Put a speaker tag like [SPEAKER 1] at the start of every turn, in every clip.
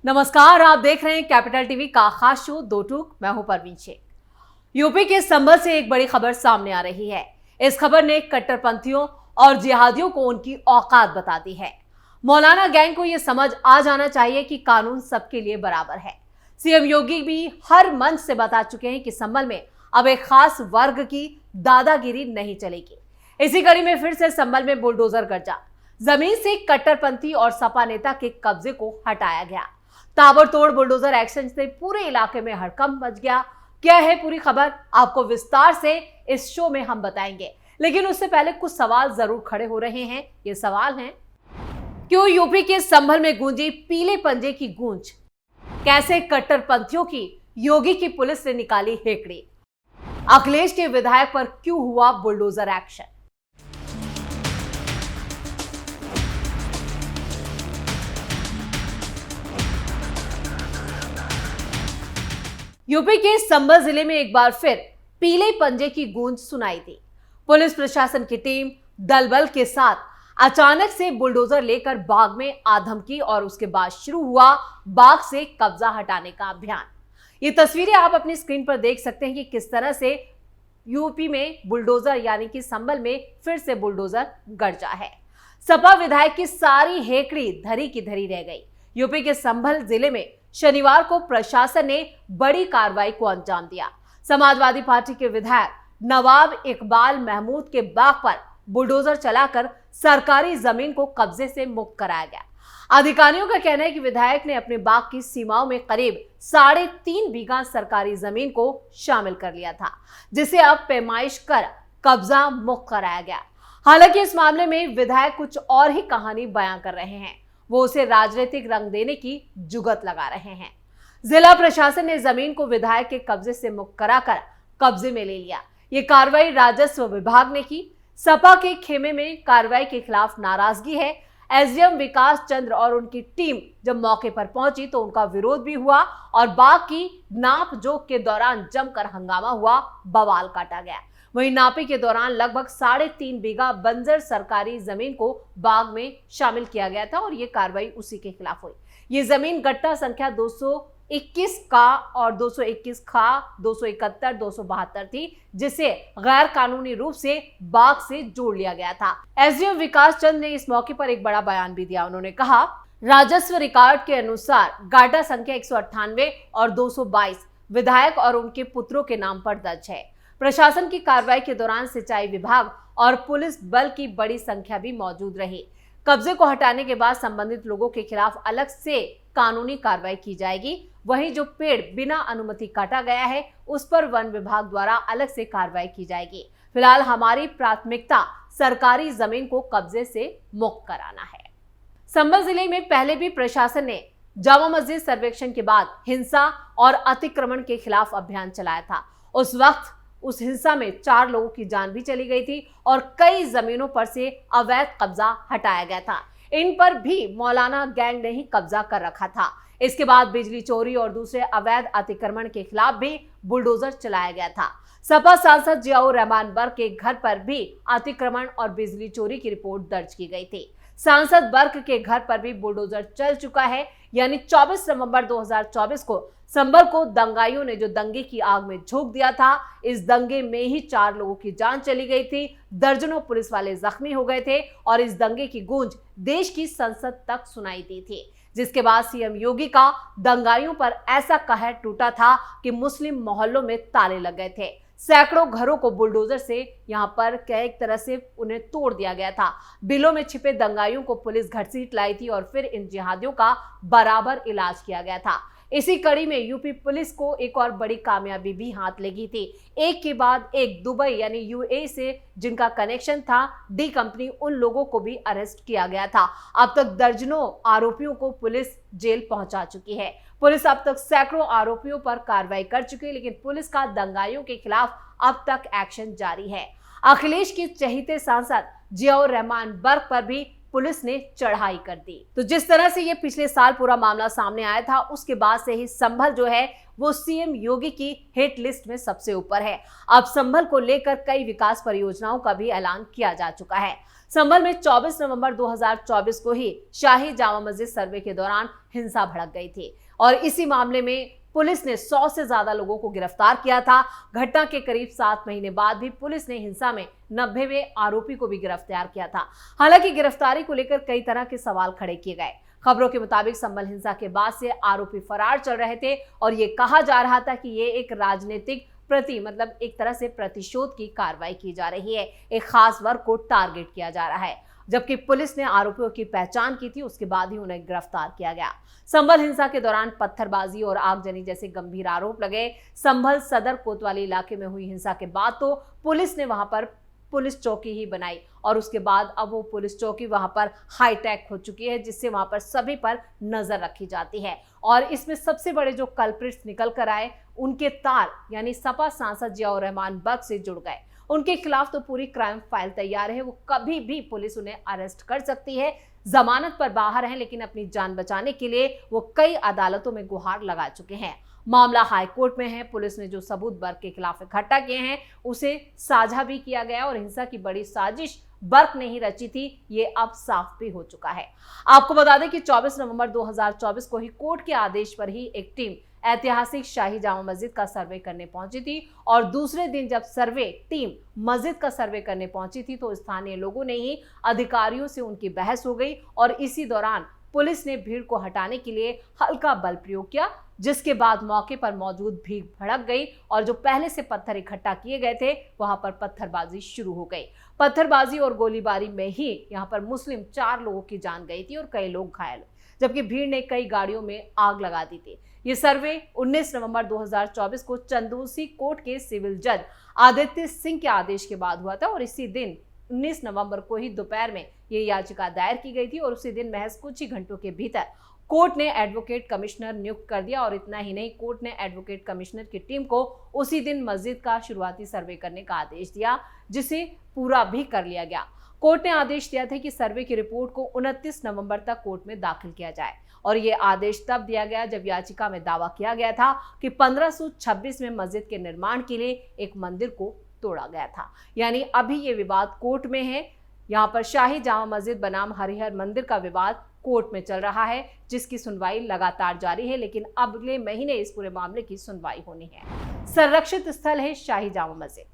[SPEAKER 1] नमस्कार, आप देख रहे हैं कैपिटल टीवी का खास शो दो टूक। मैं हूं परवीन शेख। यूपी के संभल से एक बड़ी खबर सामने आ रही है। इस खबर ने कट्टरपंथियों और जिहादियों को उनकी औकात बता दी है। मौलाना गैंग को यह समझ आ जाना चाहिए कि कानून सबके लिए बराबर है। सीएम योगी भी हर मंच से बता चुके हैं कि संभल में अब एक खास वर्ग की दादागिरी नहीं चलेगी। इसी कड़ी में फिर से संभल में बुलडोजर गरजा। जमीन से कट्टरपंथी और सपा नेता के कब्जे को हटाया गया। ताबड़तोड़ बुलडोजर एक्शन से पूरे इलाके में हड़कंप मच गया। क्या है पूरी खबर, आपको विस्तार से इस शो में हम बताएंगे, लेकिन उससे पहले कुछ सवाल जरूर खड़े हो रहे हैं। ये सवाल हैं, क्यों यूपी के संभल में गूंजी पीले पंजे की गूंज? कैसे कट्टरपंथियों की योगी की पुलिस ने निकाली हेकड़ी? अखिलेश के विधायक पर क्यों हुआ बुलडोजर एक्शन? यूपी के संभल जिले में एक बार फिर पीले पंजे की गूंज सुनाई दी। पुलिस प्रशासन की टीम दल बल के साथ अचानक से बुलडोजर लेकर बाग में आ धमकी और उसके बाद शुरू हुआ बाग से कब्जा हटाने का अभियान। ये तस्वीरें आप अपनी स्क्रीन पर देख सकते हैं कि किस तरह से यूपी में बुलडोजर यानी कि संभल में फिर से बुलडोजर गरजा है। सपा विधायक की सारी हेकड़ी धरी की धरी रह गई। यूपी के संभल जिले में शनिवार को प्रशासन ने बड़ी कार्रवाई को अंजाम दिया। समाजवादी पार्टी के विधायक नवाब इकबाल महमूद के बाग पर बुलडोजर चलाकर सरकारी जमीन को कब्जे से मुक्त कराया गया। अधिकारियों का कहना है कि विधायक ने अपने बाग की सीमाओं में करीब 3.5 बीघा सरकारी जमीन को शामिल कर लिया था, जिसे अब पैमाइश कर कब्जा मुक्त कराया गया। हालांकि इस मामले में विधायक कुछ और ही कहानी बयां कर रहे हैं। वो उसे राजनीतिक रंग देने की जुगत लगा रहे हैं। जिला प्रशासन ने जमीन को विधायक के कब्जे से मुक्त कराकर कब्जे में ले लिया। ये कार्रवाई राजस्व विभाग ने की। सपा के खेमे में कार्रवाई के खिलाफ नाराजगी है। एसडीएम विकास चंद्र और उनकी टीम जब मौके पर पहुंची तो उनका विरोध भी हुआ और बाग की नाप जोख के दौरान जमकर हंगामा हुआ, बवाल काटा गया। वहीं नापे के दौरान लगभग 3.5 बीघा बंजर सरकारी जमीन को बाग में शामिल किया गया था और ये कार्रवाई उसी के खिलाफ हुई। ये जमीन गट्टा संख्या 221 का और 221 खा 271 272 थी, जिसे गैर कानूनी रूप से बाग से जोड़ लिया गया था। एसडीएम विकास चंद ने इस मौके पर एक बड़ा बयान भी दिया। उन्होंने कहा, राजस्व रिकॉर्ड के अनुसार गाटा संख्या 198 और 222 विधायक और उनके पुत्रों के नाम पर दर्ज है। प्रशासन की कार्रवाई के दौरान सिंचाई विभाग और पुलिस बल की बड़ी संख्या भी मौजूद रही। कब्जे को हटाने के बाद संबंधित लोगों के खिलाफ अलग से कानूनी कार्रवाई की जाएगी। वहीं जो पेड़ बिना अनुमति काटा गया है उस पर वन विभाग द्वारा अलग से कार्रवाई की जाएगी। फिलहाल हमारी प्राथमिकता सरकारी जमीन को कब्जे से मुक्त कराना है। संभल जिले में पहले भी प्रशासन ने जामा मस्जिद सर्वेक्षण के बाद हिंसा और अतिक्रमण के खिलाफ अभियान चलाया था। उस वक्त उस हिंसा में 4 लोगों की जान भी चली गई थी और कई जमीनों पर से अवैध कब्जा हटाया गया था। इन पर भी मौलाना गैंग ने ही कब्जा कर रखा था। इसके बाद बिजली चोरी और दूसरे अवैध अतिक्रमण के खिलाफ भी बुलडोजर चलाया गया था। सपा सांसद जियाउर रहमान बर्क के घर पर भी अतिक्रमण और बिजली चोरी की रिपोर्ट दर्ज की गई थी। सांसद बर्क के घर पर भी बुलडोजर चल चुका है। यानी 24 नवंबर 2024 को संभल को दंगाइयों ने जो दंगे की आग में झोंक दिया था, इस दंगे में ही 4 लोगों की जान चली गई थी, दर्जनों पुलिस वाले जख्मी हो गए थे और इस दंगे की गूंज देश की संसद तक सुनाई दी थी। जिसके बाद सीएम योगी का दंगाइयों पर ऐसा कहर टूटा था कि मुस्लिम मोहल्लों में ताले लग गए थे। सैकड़ों घरों को बुलडोजर से यहां पर एक तरह से उन्हें तोड़ दिया गया था। बिलों में छिपे दंगाइयों को पुलिस घसीट लाई थी और फिर इन जिहादियों का बराबर इलाज किया गया था। इसी कड़ी में यूपी पुलिस को एक और बड़ी कामयाबी भी हाथ लगी थी। एक के बाद एक दुबई यानी यूएई से जिनका कनेक्शन था डी कंपनी, उन लोगों को भी अरेस्ट किया गया था। अब तक दर्जनों आरोपियों को पुलिस जेल पहुंचा चुकी है। पुलिस अब तक सैकड़ों आरोपियों पर कार्रवाई कर चुकी है, लेकिन पुलिस का दंगाइयों के खिलाफ अब तक एक्शन जारी है। अखिलेश के चहेते सांसद जियाउर रहमान बर्क पर भी पुलिस ने चढ़ाई कर दी। तो जिस तरह से ये पिछले साल पूरा मामला सामने आया था, उसके बाद से ही संभल जो है वो सीएम योगी की हिट लिस्ट में सबसे ऊपर है। अब संभल को लेकर कई विकास परियोजनाओं का भी ऐलान किया जा चुका है। संभल में 24 नवंबर 2024 को ही शाही जामा मस्जिद सर्वे के दौरान हिंसा भड़क गई थी और इसी मामले में पुलिस ने 100 से ज्यादा लोगों को गिरफ्तार किया था। घटना के करीब 7 महीने बाद भी पुलिस ने हिंसा में 90वें आरोपी को भी गिरफ्तार किया था। हालांकि गिरफ्तारी को लेकर कई तरह के सवाल खड़े किए गए। खबरों के मुताबिक संभल हिंसा के बाद से आरोपी फरार चल रहे थे और ये कहा जा रहा था कि ये एक राजनीतिक मतलब एक तरह से प्रतिशोध की कार्रवाई की जा रही है, एक खास वर्ग को टारगेट किया जा रहा है। जबकि पुलिस ने आरोपियों की पहचान की थी, उसके बाद ही उन्हें गिरफ्तार किया गया। संभल हिंसा के दौरान पत्थरबाजी और आगजनी जैसे गंभीर आरोप लगे। संभल सदर कोतवाली इलाके में हुई हिंसा के बाद तो पुलिस ने वहां पर पुलिस चौकी ही बनाई और उसके बाद अब वो पुलिस चौकी वहां पर हाईटेक हो चुकी है, जिससे वहां पर सभी पर नजर रखी जाती है। और इसमें सबसे बड़े जो कल्प्रिट्स निकल कर आए, उनके तार यानी सपा सांसद जियाउर रहमान बर्क से जुड़ गए। उनके खिलाफ तो पूरी क्राइम फाइल तैयार है, वो कभी भी पुलिस उन्हें अरेस्ट कर सकती है। जमानत पर बाहर हैं, लेकिन अपनी जान बचाने के लिए वो कई अदालतों में गुहार लगा चुके हैं। मामला हाईकोर्ट में है। पुलिस ने जो सबूत बर्क के खिलाफ इकट्ठा किए हैं उसे साझा भी किया गया और हिंसा की बड़ी साजिश बर्क ने ही रची थी, ये अब साफ भी हो चुका है। आपको बता दें कि 24 नवंबर 2024 को ही कोर्ट के आदेश पर ही एक टीम ऐतिहासिक शाही जामा मस्जिद का सर्वे करने पहुंची थी और दूसरे दिन जब सर्वे टीम मस्जिद का सर्वे करने पहुंची थी तो स्थानीय लोगों ने ही अधिकारियों से उनकी बहस हो गई और इसी दौरान पुलिस ने भीड़ को हटाने के लिए हल्का बल प्रयोग किया, जिसके बाद मौके पर मौजूद भीड़ भड़क गई और जो पहले से पत्थर इकट्ठा किए गए थे वहां पर पत्थरबाजी शुरू हो गई। पत्थरबाजी और गोलीबारी में ही यहां पर मुस्लिम 4 लोगों की जान गई थी और कई लोग घायल, जबकि भीड़ ने कई गाड़ियों में आग लगा दी थी। ये सर्वे 19 नवंबर 2024 को चंदौसी कोर्ट के सिविल जज आदित्य सिंह के आदेश के बाद हुआ था और इसी दिन 19 नवंबर को ही दोपहर में ये याचिका दायर की गई थी और उसी दिन महज कुछ ही घंटों के भीतर कोर्ट ने एडवोकेट कमिश्नर नियुक्त कर दिया। और इतना ही नहीं, कोर्ट ने एडवोकेट कमिश्नर की टीम को उसी दिन मस्जिद का शुरुआती सर्वे करने का आदेश दिया, जिसे पूरा भी कर लिया गया। कोर्ट ने आदेश दिया था कि सर्वे की रिपोर्ट को 29 नवंबर तक कोर्ट में दाखिल किया जाए और ये आदेश तब दिया गया जब याचिका में दावा किया गया था कि 1526 में मस्जिद के निर्माण के लिए एक मंदिर को तोड़ा गया था। यानी अभी ये विवाद कोर्ट में है। यहाँ पर शाही जामा मस्जिद बनाम हरिहर मंदिर का विवाद कोर्ट में चल रहा है, जिसकी सुनवाई लगातार जारी है, लेकिन अगले महीने इस पूरे मामले की सुनवाई होनी है। संरक्षित स्थल है शाही जामा मस्जिद।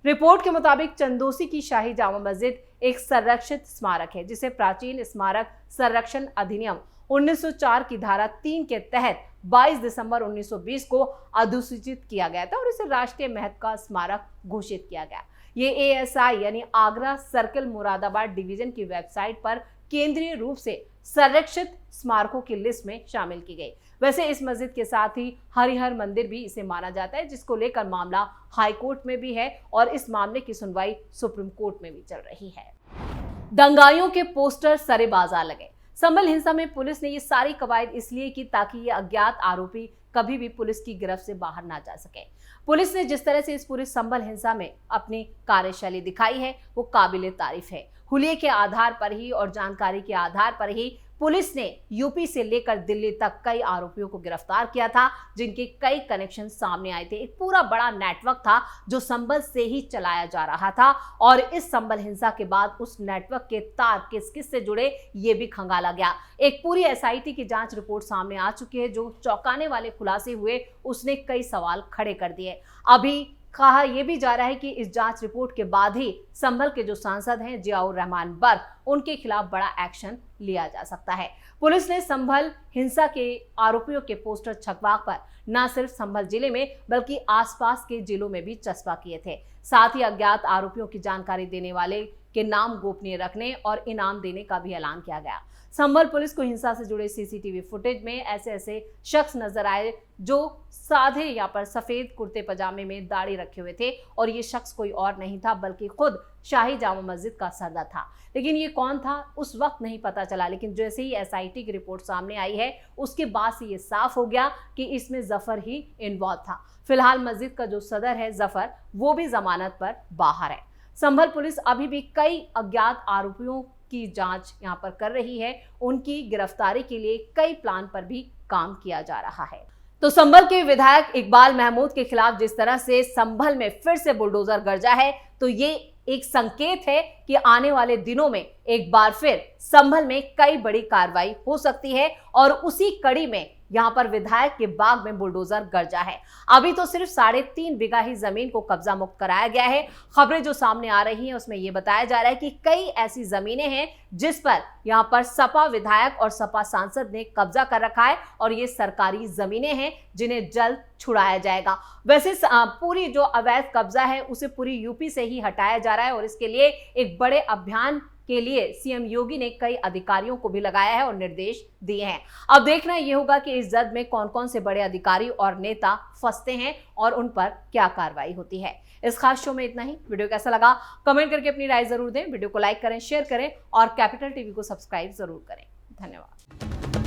[SPEAKER 1] रिपोर्ट के मुताबिक चंदौसी की शाही जामा मस्जिद एक संरक्षित स्मारक है, जिसे प्राचीन स्मारक संरक्षण अधिनियम 1904 की धारा 3 के तहत 22 दिसंबर 1920 को अधिसूचित किया गया था और इसे राष्ट्रीय महत्व का स्मारक घोषित किया गया। ये ASI यानी आगरा सर्कल मुरादाबाद डिवीजन की वेबसाइट पर केंद्रीय रूप से संरक्षित स्मारकों की लिस्ट में शामिल की गई। वैसे इस मस्जिद के साथ ही हरिहर मंदिर भी इसे माना जाता है, जिसको लेकर मामला हाई कोर्ट में भी है और इस मामले की सुनवाई सुप्रीम कोर्ट में भी चल रही है। दंगाइयों के पोस्टर सरे बाजार लगे। संभल हिंसा में पुलिस ने ये सारी कवायद इसलिए की ताकि ये अज्ञात आरोपी कभी भी पुलिस की गिरफ्त से बाहर ना जा सके। पुलिस ने जिस तरह से इस पूरी संभल हिंसा में अपनी कार्यशैली दिखाई है वो काबिले तारीफ है। हुलिये के आधार पर ही और जानकारी के आधार पर ही पुलिस ने यूपी से लेकर दिल्ली तक कई आरोपियों को गिरफ्तार किया था, जिनके कई कनेक्शन सामने आए थे। एक पूरा बड़ा नेटवर्क था जो संभल से ही चलाया जा रहा था और इस संभल हिंसा के बाद उस नेटवर्क के तार किस किस से जुड़े ये भी खंगाला गया। एक पूरी SIT की जांच रिपोर्ट सामने आ चुकी है, जो चौंकाने वाले खुलासे हुए उसने कई सवाल खड़े कर दिए। अभी कहा यह भी जा रहा है कि इस जांच रिपोर्ट के बाद ही संभल के जो सांसद हैं जियाउर रहमान बर्क, उनके खिलाफ बड़ा एक्शन लिया जा सकता है। पुलिस ने संभल हिंसा के आरोपियों के पोस्टर छपवा कर न सिर्फ संभल जिले में बल्कि आसपास के जिलों में भी चस्पा किए थे। साथ ही अज्ञात आरोपियों की जानकारी देने वाले के नाम गोपनीय रखने और इनाम देने का भी ऐलान किया गया। संभल पुलिस को हिंसा से जुड़े CCTV फुटेज में ऐसे शख्स नजर आए जो साधे यहाँ पर सफेद कुर्ते पजामे में दाढ़ी रखे हुए थे और ये शख्स कोई और नहीं था बल्कि खुद शाही जामा मस्जिद का सरदार था। लेकिन ये कौन था उस वक्त नहीं पता चला, लेकिन जैसे ही SIT की रिपोर्ट सामने आई है उसके बाद से ये साफ हो गया कि इसमें जफर ही इन्वॉल्व था। फिलहाल मस्जिद का जो सदर है जफर, वो भी जमानत पर बाहर है। संभल पुलिस अभी भी कई अज्ञात आरोपियों की जांच यहां पर कर रही है। उनकी गिरफ्तारी के लिए कई प्लान पर भी काम किया जा रहा है। तो संभल के विधायक इकबाल महमूद के खिलाफ जिस तरह से संभल में फिर से बुलडोजर गरजा है, तो ये एक संकेत है कि आने वाले दिनों में एक बार फिर संभल में कई बड़ी कार्रवाई हो सकती है और उसी कड़ी में यहां पर विधायक के बाग में बुलडोजर गरजा है। अभी तो सिर्फ 3.5 बीघा ही जमीन को कब्जा मुक्त कराया गया है। खबरें जो सामने आ रही हैं उसमें यह बताया जा रहा है कि कई ऐसी जमीनें हैं जिस पर यहां पर सपा विधायक और सपा सांसद ने कब्जा कर रखा है और ये सरकारी जमीनें हैं जिन्हें जल्द छुड़ाया जाएगा। वैसे पूरी जो अवैध कब्जा है उसे पूरी यूपी से ही हटाया जा रहा है और इसके लिए एक बड़े अभियान के लिए सीएम योगी ने कई अधिकारियों को भी लगाया है और निर्देश दिए हैं। अब देखना यह होगा कि इस जद में कौन कौन से बड़े अधिकारी और नेता फंसते हैं और उन पर क्या कार्रवाई होती है। इस खास शो में इतना ही। वीडियो कैसा लगा कमेंट करके अपनी राय जरूर दें। वीडियो को लाइक करें, शेयर करें और कैपिटल टीवी को सब्सक्राइब जरूर करें। धन्यवाद।